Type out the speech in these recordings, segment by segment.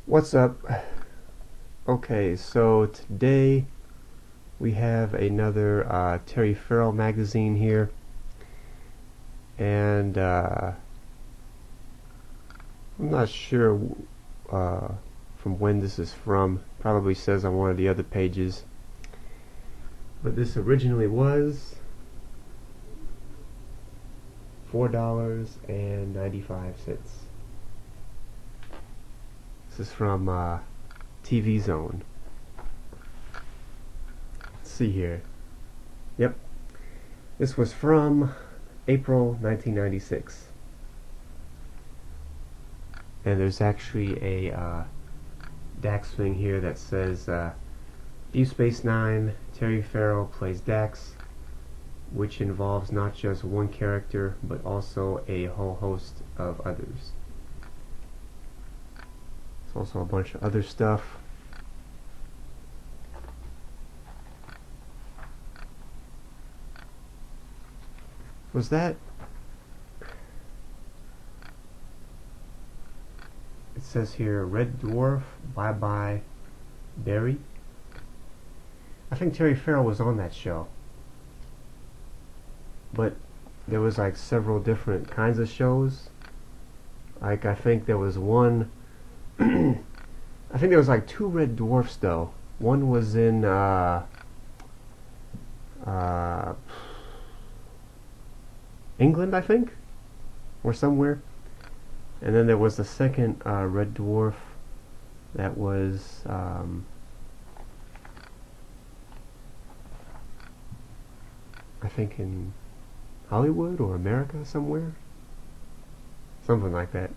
What's up? Okay, so today we have another Terry Farrell magazine here, and I'm not sure uh, from when this is from. Probably says on one of the other pages, but this originally was $4.95. This is from TV Zone. Let's see here. Yep, this was from April 1996. And there's actually a Dax thing here that says Deep Space Nine, Terry Farrell plays Dax, which involves not just one character but also a whole host of others. There's also a bunch of other stuff. Was that? It says here, Red Dwarf, Bye Bye, Barry. I think Terry Farrell was on that show. But there was like several different kinds of shows. Like I think there was one I think there was like two Red Dwarfs though. One was in England, I think, or somewhere. And then there was the second Red Dwarf that was I think in Hollywood or America somewhere. Something like that.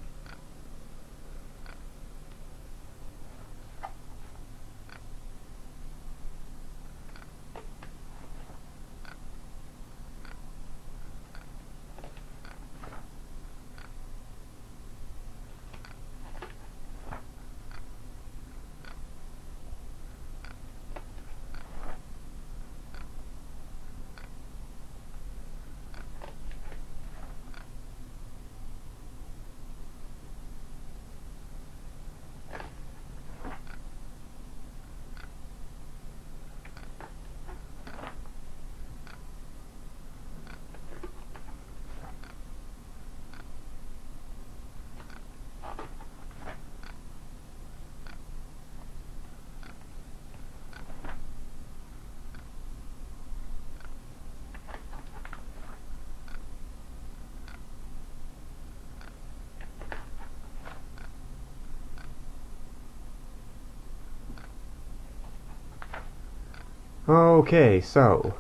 Okay, so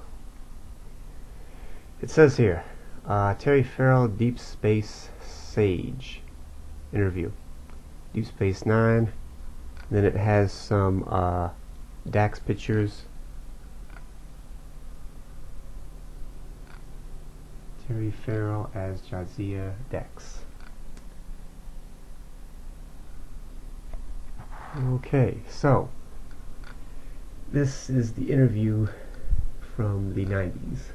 it says here, Terry Farrell, Deep Space Sage interview, Deep Space Nine. Then it has some Dax pictures. Terry Farrell as Jadzia Dax. Okay, so this is the interview from the 90s.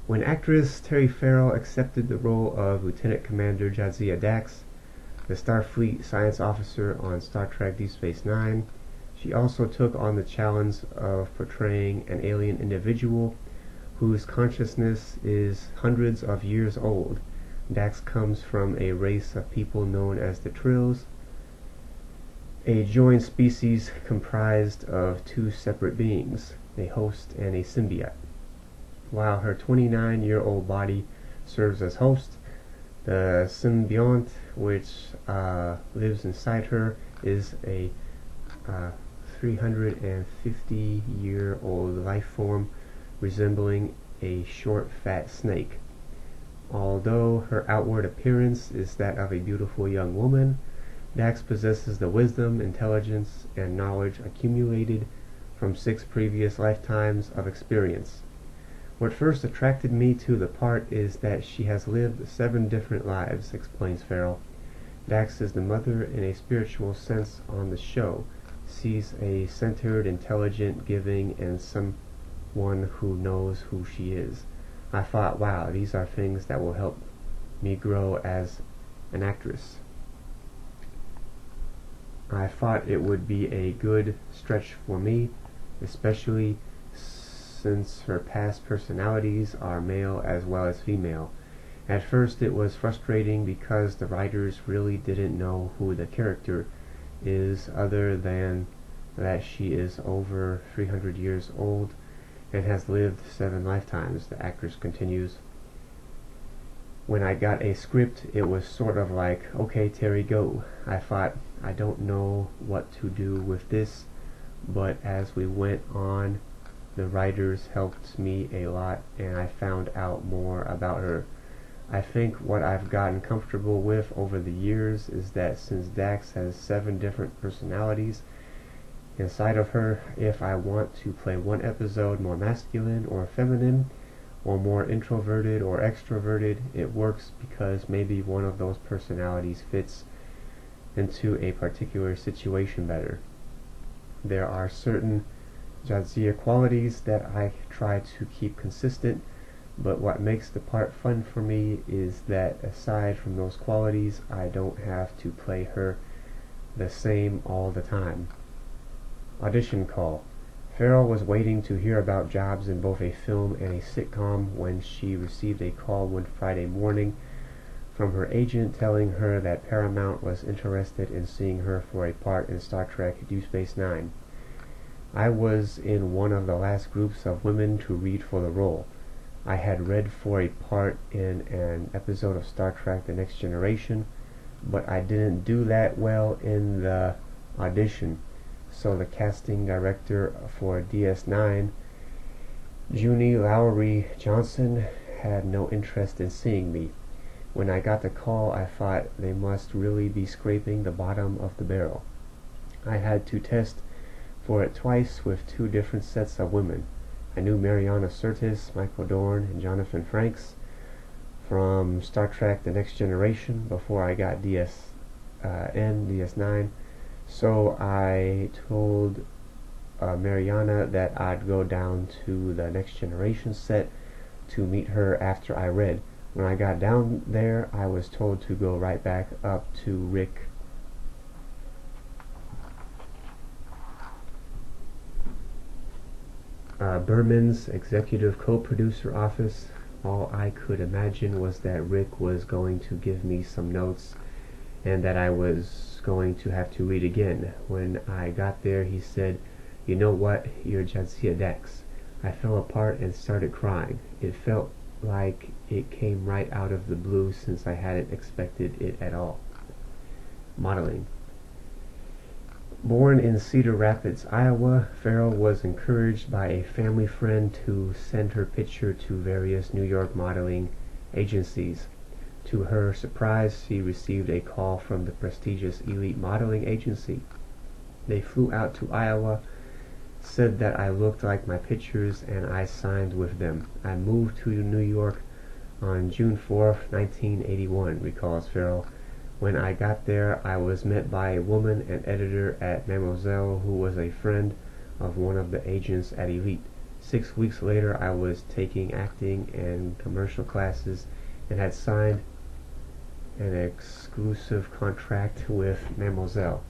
When actress Terry Farrell accepted the role of Lieutenant Commander Jadzia Dax, the Starfleet science officer on Star Trek Deep Space Nine, she also took on the challenge of portraying an alien individual whose consciousness is hundreds of years old. Dax comes from a race of people known as the Trills, a joined species comprised of two separate beings, a host and a symbiote. While her 29-year-old body serves as host, the symbiont, which lives inside her, is a 350-year-old life form resembling a short, fat snake. Although her outward appearance is that of a beautiful young woman, Dax possesses the wisdom, intelligence, and knowledge accumulated from 6 previous lifetimes of experience. What first attracted me to the part is that she has lived 7 different lives, explains Farrell. Dax is the mother in a spiritual sense on the show. She's a centered, intelligent, giving, and someone who knows who she is. I thought, wow, these are things that will help me grow as an actress. I thought it would be a good stretch for me, especially since her past personalities are male as well as female. At first it was frustrating because the writers really didn't know who the character is other than that she is over 300 years old and has lived 7 lifetimes, the actress continues. When I got a script, it was sort of like, okay, Terry, go. I thought, I don't know what to do with this, but as we went on, the writers helped me a lot, and I found out more about her. I think what I've gotten comfortable with over the years is that since Dax has 7 different personalities inside of her, if I want to play one episode more masculine or feminine, or more introverted or extroverted, it works because maybe one of those personalities fits into a particular situation better. There are certain Jadzia qualities that I try to keep consistent, but what makes the part fun for me is that aside from those qualities, I don't have to play her the same all the time. Audition call. Farrell was waiting to hear about jobs in both a film and a sitcom when she received a call one Friday morning from her agent telling her that Paramount was interested in seeing her for a part in Star Trek Deep Space Nine. I was in one of the last groups of women to read for the role. I had read for a part in an episode of Star Trek The Next Generation, but I didn't do that well in the audition, so the casting director for DS9, Junie Lowry Johnson, had no interest in seeing me. When I got the call, I thought they must really be scraping the bottom of the barrel. I had to test for it twice with 2 different sets of women. I knew Mariana Sirtis, Michael Dorn, and Jonathan Frakes from Star Trek The Next Generation before I got DS9, so I told Mariana that I'd go down to the Next Generation set to meet her after I read. When I got down there, I was told to go right back up to Rick Berman's executive co-producer office. All I could imagine was that Rick was going to give me some notes and that I was going to have to read again. When I got there, he said, "You know what? You're Jadzia Dax." I fell apart and started crying. It felt like it came right out of the blue since I hadn't expected it at all. Modeling. Born in Cedar Rapids, Iowa, Farrell was encouraged by a family friend to send her picture to various New York modeling agencies. To her surprise, she received a call from the prestigious Elite Modeling Agency. They flew out to Iowa, said that I looked like my pictures, and I signed with them. I moved to New York on June 4, 1981, recalls Farrell. When I got there, I was met by a woman, an editor at Mademoiselle, who was a friend of one of the agents at Elite. 6 weeks later, I was taking acting and commercial classes and had signed an exclusive contract with Mademoiselle.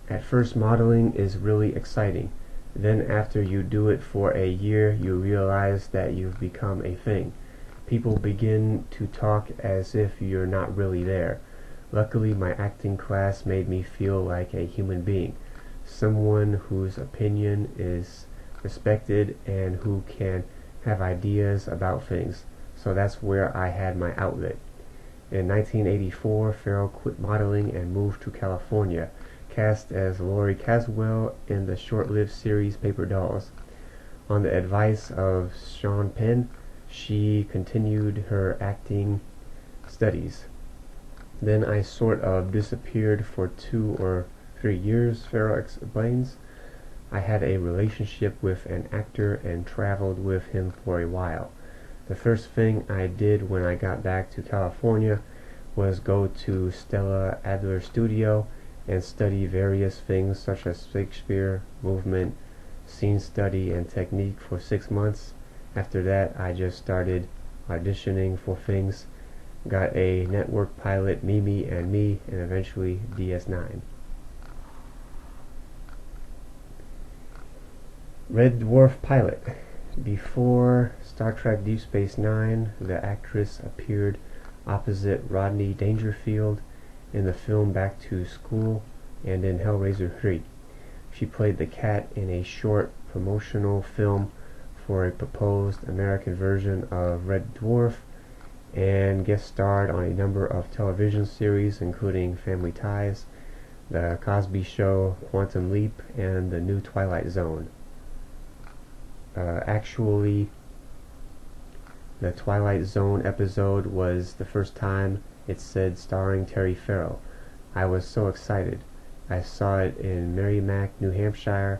At first, modeling is really exciting. Then after you do it for a year, you realize that you've become a thing. People begin to talk as if you're not really there. Luckily, my acting class made me feel like a human being, someone whose opinion is respected and who can have ideas about things. So that's where I had my outlet. In 1984, Farrell quit modeling and moved to California, cast as Laurie Caswell in the short-lived series Paper Dolls. On the advice of Sean Penn, she continued her acting studies. Then I sort of disappeared for 2 or 3 years, Farrell explains. I had a relationship with an actor and traveled with him for a while. The first thing I did when I got back to California was go to Stella Adler Studio and study various things such as Shakespeare, movement, scene study, and technique for 6 months. After that, I just started auditioning for things, got a network pilot, Mimi and Me, and eventually DS9. Red Dwarf pilot. Before Star Trek Deep Space Nine, the actress appeared opposite Rodney Dangerfield in the film Back to School and in Hellraiser 3. She played the cat in a short promotional film for a proposed American version of Red Dwarf, and guest starred on a number of television series including Family Ties, The Cosby Show, Quantum Leap, and The New Twilight Zone. Actually, the Twilight Zone episode was the first time it said starring Terry Farrell. I was so excited. I saw it in Merrimack, New Hampshire,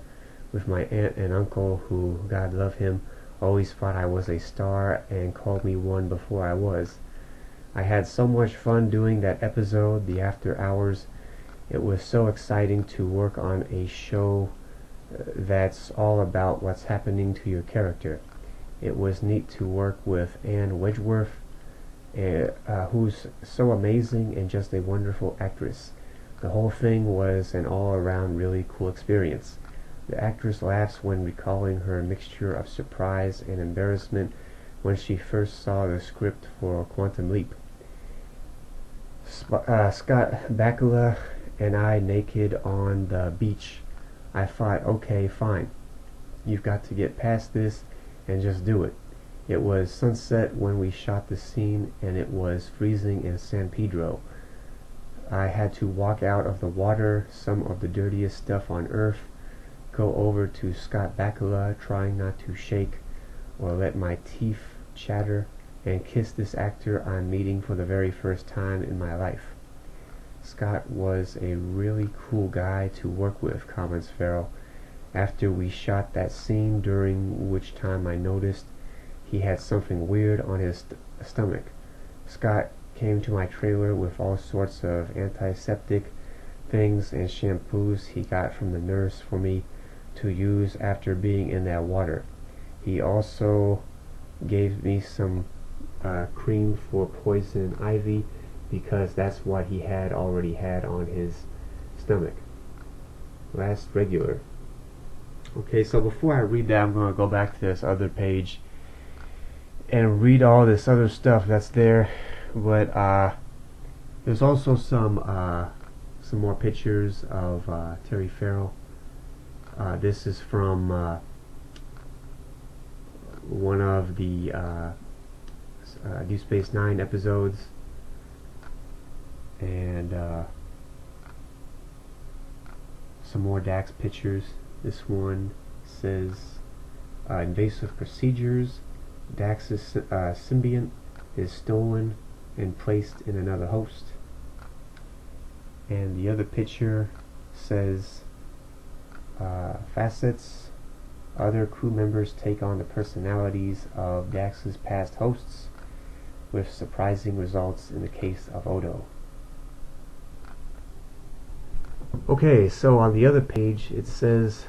with my aunt and uncle who, God love him, always thought I was a star and called me one before I was. I had so much fun doing that episode, the after hours. It was so exciting to work on a show that's all about what's happening to your character. It was neat to work with Anne Wedgeworth, who's so amazing and just a wonderful actress. The whole thing was an all-around really cool experience. The actress laughs when recalling her mixture of surprise and embarrassment when she first saw the script for Quantum Leap. Scott Bakula and I naked on the beach. I thought, okay, fine. You've got to get past this and just do it. It was sunset when we shot the scene, and it was freezing in San Pedro. I had to walk out of the water, some of the dirtiest stuff on earth, go over to Scott Bakula, trying not to shake or let my teeth chatter, and kiss this actor I'm meeting for the very first time in my life. Scott was a really cool guy to work with, comments Farrell. After we shot that scene, during which time I noticed he had something weird on his stomach. Scott came to my trailer with all sorts of antiseptic things and shampoos he got from the nurse for me to use after being in that water. He also gave me some cream for poison ivy, because that's what he had already had on his stomach. Last regular. Okay, so before I read that, I'm going to go back to this other page and read all this other stuff that's there. But there's also some more pictures of Terry Farrell. This is from one of the Deep Space Nine episodes. And some more Dax pictures. This one says invasive procedures. Dax's symbiont is stolen and placed in another host. And the other picture says facets. Other crew members take on the personalities of Dax's past hosts, with surprising results in the case of Odo. Okay, so on the other page it says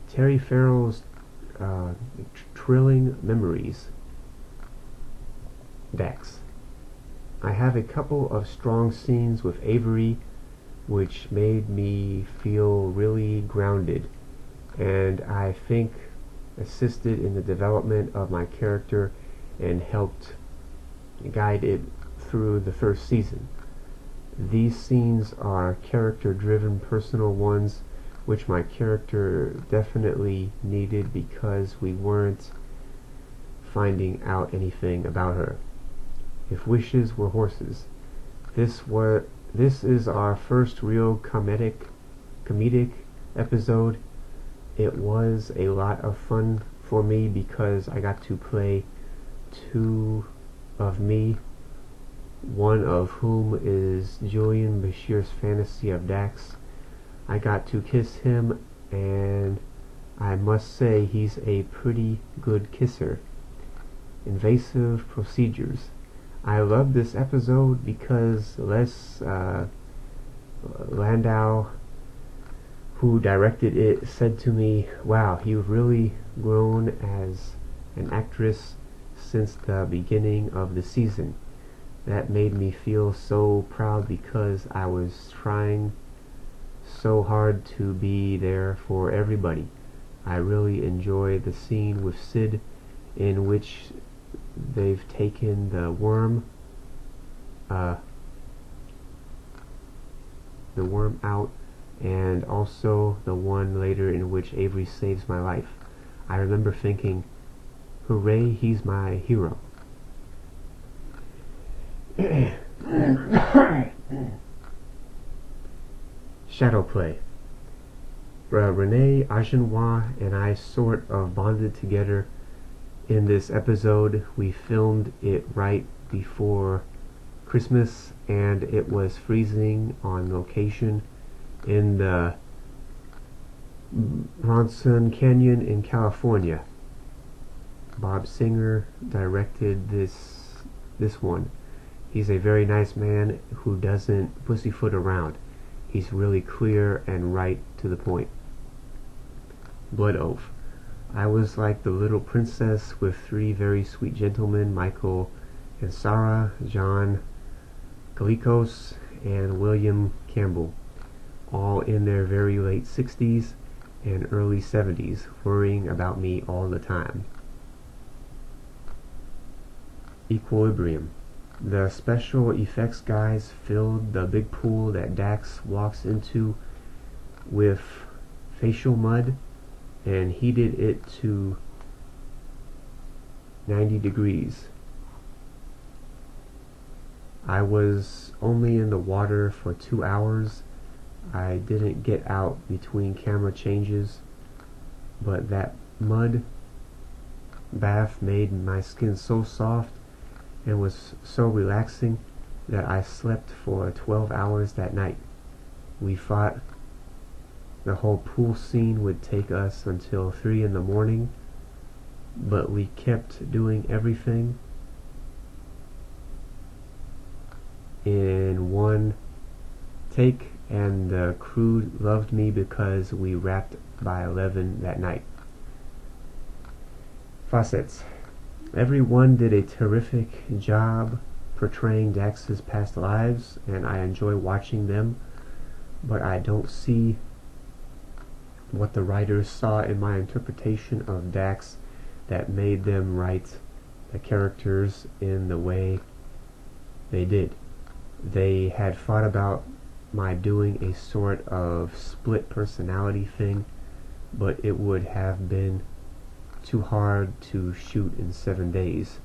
Terry Farrell's thrilling memories. Dax. I have a couple of strong scenes with Avery which made me feel really grounded, and I think assisted in the development of my character and helped guide it through the first season. These scenes are character-driven, personal ones, which my character definitely needed because we weren't finding out anything about her. If wishes were horses. This is our first real comedic episode. It was a lot of fun for me because I got to play two of me, one of whom is Julian Bashir's fantasy of Dax. I got to kiss him, and I must say he's a pretty good kisser. Invasive procedures. I love this episode because Les Landau, who directed it, said to me, "Wow, you've really grown as an actress since the beginning of the season. That made me feel so proud because I was trying so hard to be there for everybody. I really enjoy the scene with Sid in which they've taken the worm out, and also the one later in which Avery saves my life. I remember thinking, hooray, he's my hero. Shadow play. Renee Agenois and I sort of bonded together in this episode. We filmed it right before Christmas, and it was freezing on location in the Bronson Canyon in California. Bob Singer directed this one. He's a very nice man who doesn't pussyfoot around. He's really clear and right to the point. Blood Oath. I was like the little princess with three very sweet gentlemen, Michael and Sarah, John Galikos, and William Campbell, all in their very late 60s and early 70s, worrying about me all the time. Equilibrium. The special effects guys filled the big pool that Dax walks into with facial mud and heated it to 90 degrees. I was only in the water for 2 hours. I didn't get out between camera changes, but that mud bath made my skin so soft and was so relaxing that I slept for 12 hours that night. We thought the whole pool scene would take us until 3 in the morning, but we kept doing everything in one take, and the crew loved me because we wrapped by 11 that night. Facets. Everyone did a terrific job portraying Dax's past lives, and I enjoy watching them, but I don't see what the writers saw in my interpretation of Dax that made them write the characters in the way they did. They had thought about my doing a sort of split personality thing, but it would have been too hard to shoot in 7 days.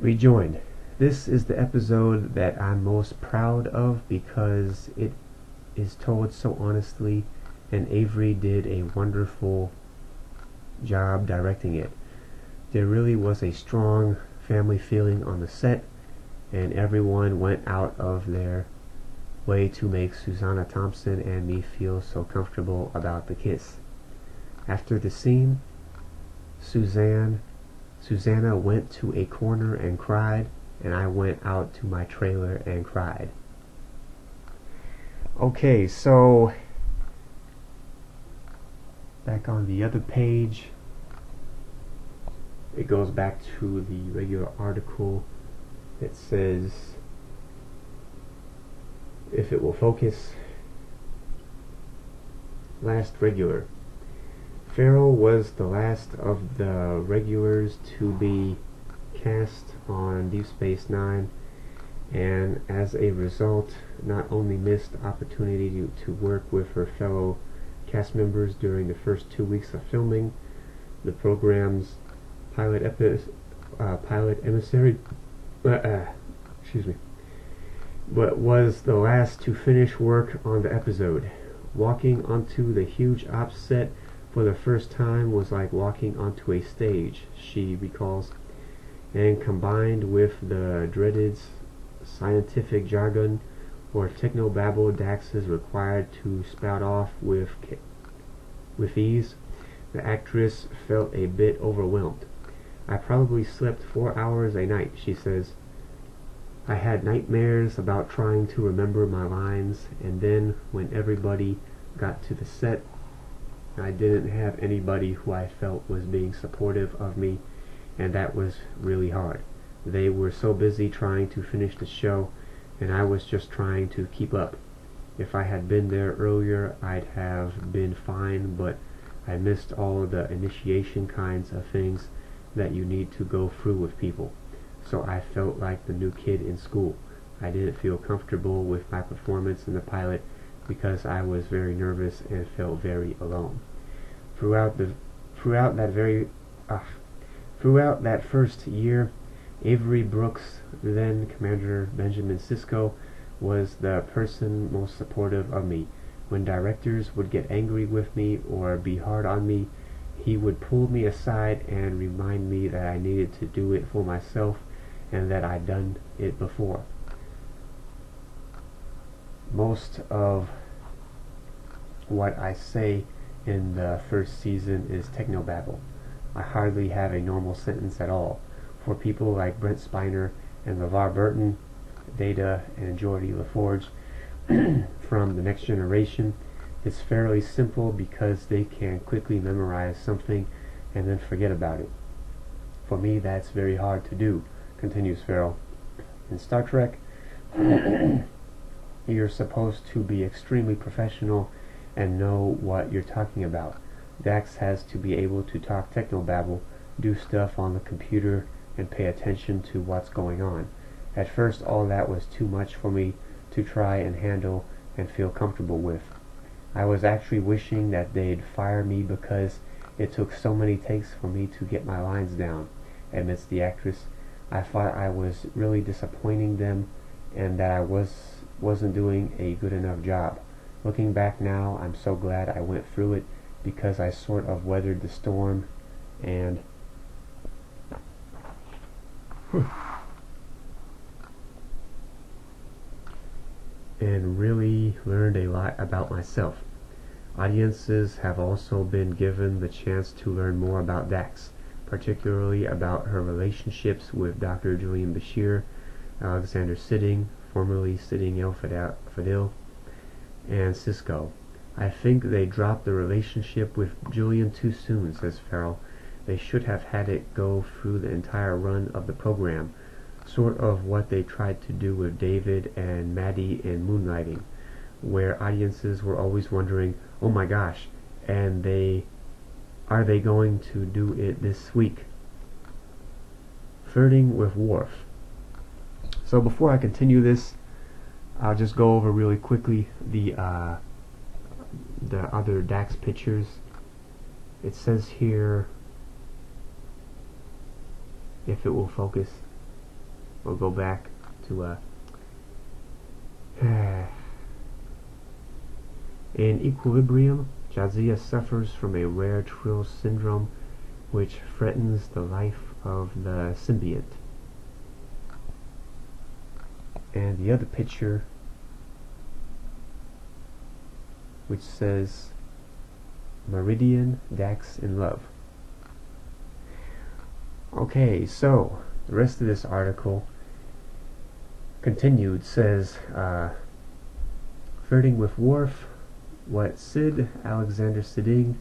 Rejoined. This is the episode that I'm most proud of because it is told so honestly, and Avery did a wonderful job directing it. There really was a strong family feeling on the set, and everyone went out of their way to make Susanna Thompson and me feel so comfortable about the kiss. After the scene, Susanna went to a corner and cried, and I went out to my trailer and cried. Okay, so back on the other page, it goes back to the regular article that says, if it will focus, last regular. Farrell was the last of the regulars to be cast on Deep Space Nine, and as a result not only missed the opportunity to work with her fellow cast members during the first 2 weeks of filming the program's pilot emissary, but was the last to finish work on the episode. Walking onto the huge ops set for the first time was like walking onto a stage, she recalls, and combined with the dreaded scientific jargon or technobabble Dax is required to spout off with ease, the actress felt a bit overwhelmed. I probably slept 4 hours a night, she says. I had nightmares about trying to remember my lines, and then when everybody got to the set, I didn't have anybody who I felt was being supportive of me, and that was really hard. They were so busy trying to finish the show, and I was just trying to keep up. If I had been there earlier, I'd have been fine, but I missed all of the initiation kinds of things that you need to go through with people. So I felt like the new kid in school. I didn't feel comfortable with my performance in the pilot because I was very nervous and felt very alone. Throughout that first year, Avery Brooks, then Commander Benjamin Sisko, was the person most supportive of me. When directors would get angry with me or be hard on me, he would pull me aside and remind me that I needed to do it for myself and that I'd done it before. Most of what I say in the first season is technobabble. I hardly have a normal sentence at all. For people like Brent Spiner and LeVar Burton, Data and Geordie LaForge from The Next Generation, it's fairly simple because they can quickly memorize something and then forget about it. For me, that's very hard to do, continues Farrell. In Star Trek, you're supposed to be extremely professional and know what you're talking about. Dax has to be able to talk technobabble, do stuff on the computer, and pay attention to what's going on. At first, all that was too much for me to try and handle and feel comfortable with. I was actually wishing that they'd fire me because it took so many takes for me to get my lines down, admits the actress. I thought I was really disappointing them and that I wasn't doing a good enough job. Looking back now, I'm so glad I went through it because I sort of weathered the storm and really learned a lot about myself. Audiences have also been given the chance to learn more about Dax, particularly about her relationships with Dr. Julian Bashir, Alexander Siddig, formerly Siddig El Fadil, and Sisko. I think they dropped the relationship with Julian too soon, says Farrell. They should have had it go through the entire run of the program, sort of what they tried to do with David and Maddie in Moonlighting, where audiences were always wondering, oh my gosh, and are they going to do it this week? Flirting with Worf. So before I continue this, I'll just go over really quickly the other Dax pictures. It says here, if it will focus, we'll go back to in Equilibrium, Jadzia suffers from a rare Trill syndrome which threatens the life of the symbiont. And the other picture, which says Meridian, Dax in Love. Okay, so the rest of this article continued, says flirting with Worf, what Sid, Alexander Siddig,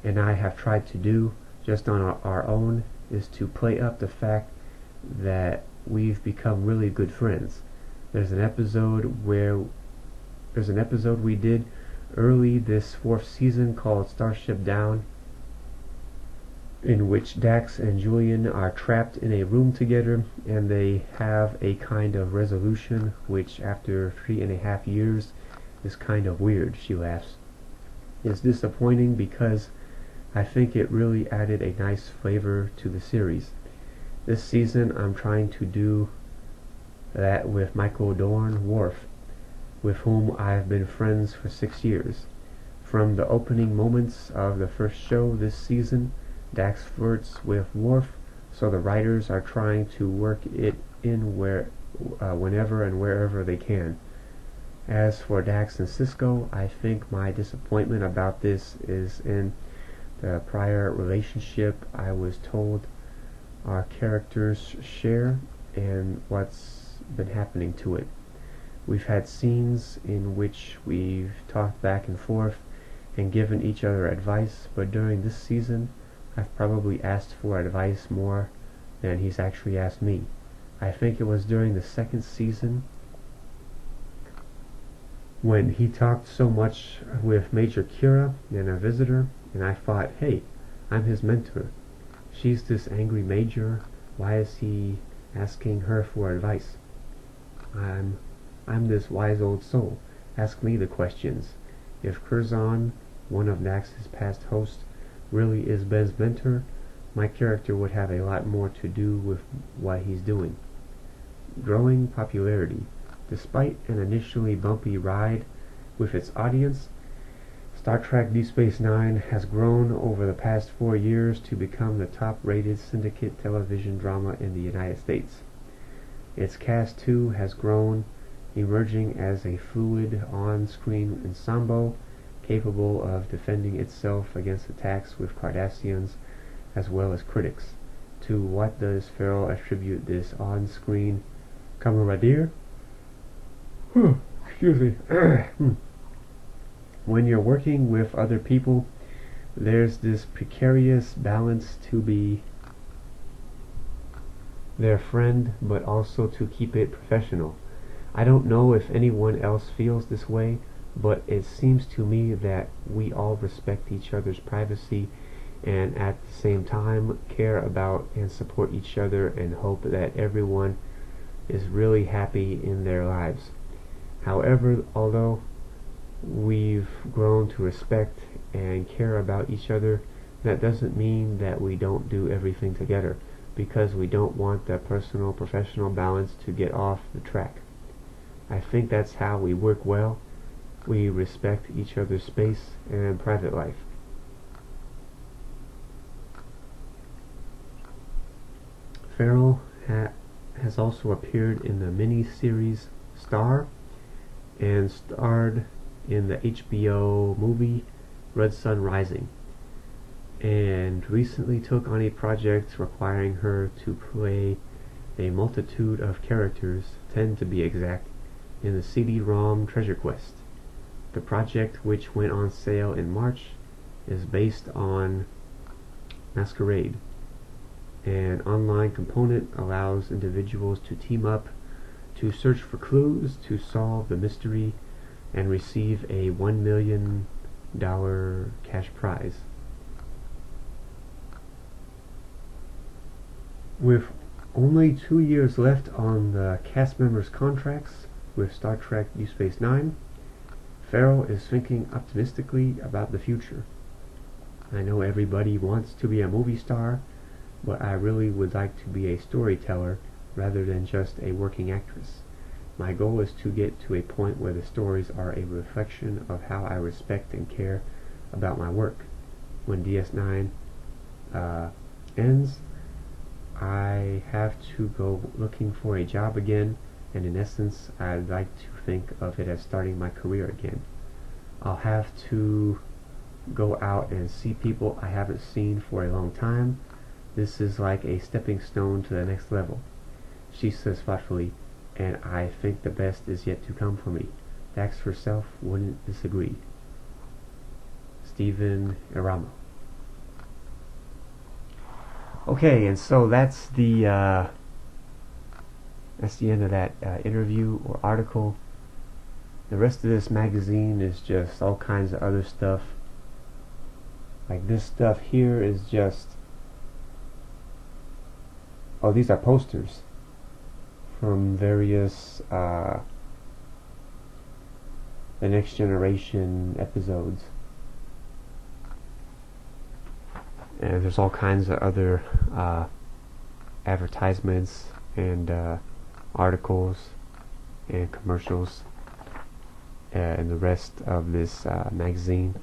and I have tried to do just on our own is to play up the fact that we've become really good friends. There's an episode we did early this fourth season called Starship Down, in which Dax and Julian are trapped in a room together and they have a kind of resolution which after 3.5 years is kind of weird, she laughs. It's disappointing because I think it really added a nice flavor to the series. This season I'm trying to do that with Michael Dorn Worf, with whom I've been friends for 6 years. From the opening moments of the first show this season, Dax flirts with Worf, so the writers are trying to work it in whenever and wherever they can. As for Dax and Sisko, I think my disappointment about this is in the prior relationship I was told our characters share and what's been happening to it. We've had scenes in which we've talked back and forth, and given each other advice, but during this season I've probably asked for advice more than he's actually asked me. I think it was during the second season when he talked so much with Major Kira and a visitor, and I thought, hey, I'm his mentor. She's this angry major. Why is he asking her for advice? I'm this wise old soul. Ask me the questions. If Curzon, one of Dax's past hosts, really is Ben's mentor, my character would have a lot more to do with what he's doing. Growing popularity. Despite an initially bumpy ride with its audience, Star Trek Deep Space Nine has grown over the past 4 years to become the top-rated syndicate television drama in the United States. Its cast too has grown, emerging as a fluid on-screen ensemble capable of defending itself against attacks with Cardassians as well as critics. To what does Farrell attribute this on-screen camaraderie? Excuse me. When you're working with other people, there's this precarious balance to be their friend, but also to keep it professional. I don't know if anyone else feels this way, but it seems to me that we all respect each other's privacy and at the same time care about and support each other and hope that everyone is really happy in their lives. However, although we've grown to respect and care about each other, that doesn't mean that we don't do everything together, because we don't want the personal-professional balance to get off the track. I think that's how we work well. We respect each other's space and private life. Farrell has also appeared in the mini-series Star and starred in the HBO movie Red Sun Rising, and recently took on a project requiring her to play a multitude of characters, 10 to be exact, in the CD-ROM Treasure Quest. The project, which went on sale in March, is based on Masquerade. An online component allows individuals to team up to search for clues to solve the mystery and receive a $1 million cash prize. With only 2 years left on the cast members' contracts with Star Trek Deep Space Nine, Farrell is thinking optimistically about the future. I know everybody wants to be a movie star, but I really would like to be a storyteller rather than just a working actress. My goal is to get to a point where the stories are a reflection of how I respect and care about my work. When DS9 ends, I have to go looking for a job again, and in essence, I'd like to think of it as starting my career again. I'll have to go out and see people I haven't seen for a long time. This is like a stepping stone to the next level, she says thoughtfully, and I think the best is yet to come for me. Dax herself wouldn't disagree. Stephen Eramo. Okay, and so that's the end of that interview or article. The rest of this magazine is just all kinds of other stuff. Like this stuff here is just, oh, these are posters from various The Next Generation episodes. And there's all kinds of other advertisements and articles and commercials in the rest of this magazine.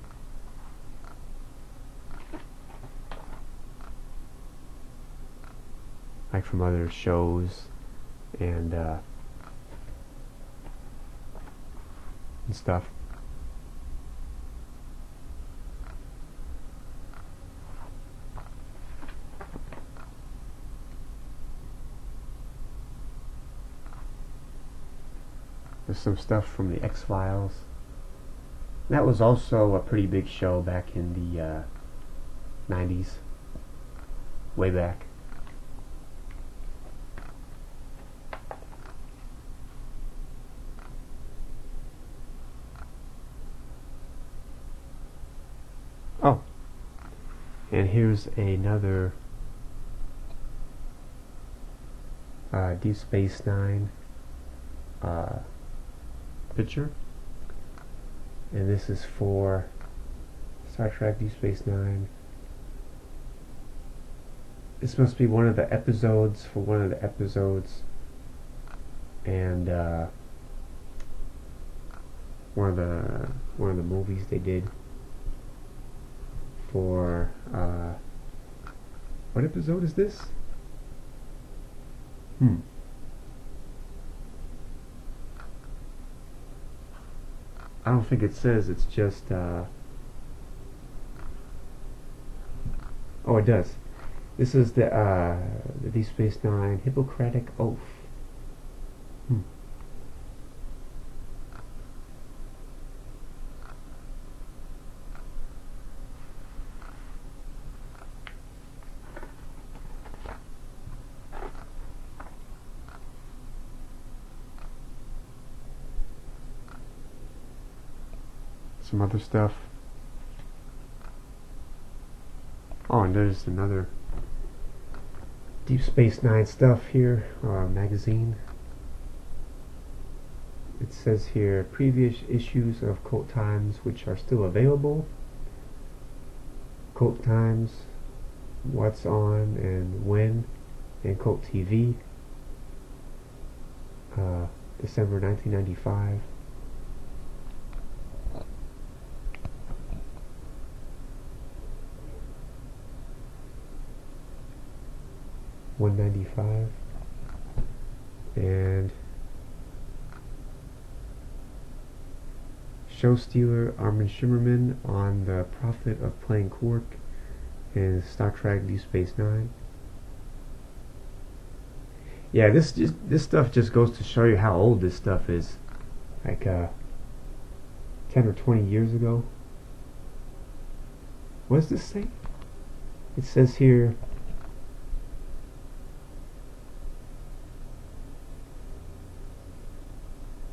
Like from other shows and stuff. There's some stuff from the X-Files. That was also a pretty big show back in the 90s, way back. Oh, and here's another Deep Space Nine picture, and this is for Star Trek Deep Space Nine. This must be one of the episodes and one of the movies they did for what episode is this? I don't think it says. It's just oh, it does. This is the Deep Space Nine Hippocratic Oath. Some other stuff. Oh, and there's another Deep Space Nine stuff here, magazine. It says here previous issues of Cult Times which are still available. Cult Times, what's on and when, and Cult TV, December 1995. $1.95, and show stealer Armin Shimmerman on the profit of playing Quark in Star Trek Deep Space Nine. Yeah, this stuff just goes to show you how old this stuff is. Like 10 or 20 years ago. What does this say? It says here,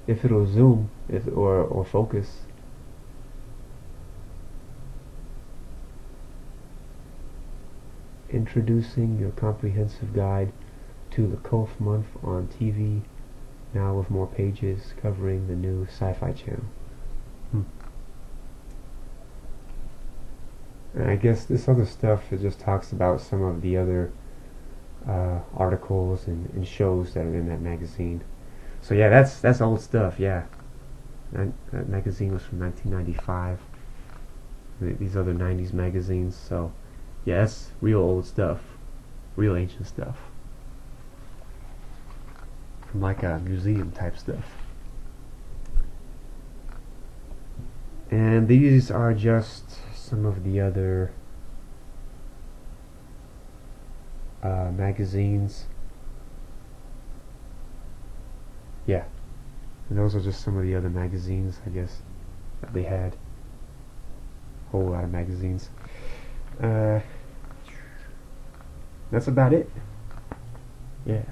if it'll zoom or focus. Introducing your comprehensive guide to the Kulf month on TV, now with more pages covering the new Sci-Fi channel. And I guess this other stuff, it just talks about some of the other articles and shows that are in that magazine. So yeah, that's old stuff. Yeah, that magazine was from 1995. These other 90s magazines. So yeah, that's real old stuff, real ancient stuff, from like a museum type stuff. And these are just some of the other magazines. Yeah, and those are just some of the other magazines, I guess, that they had. A whole lot of magazines. That's about it. Yeah.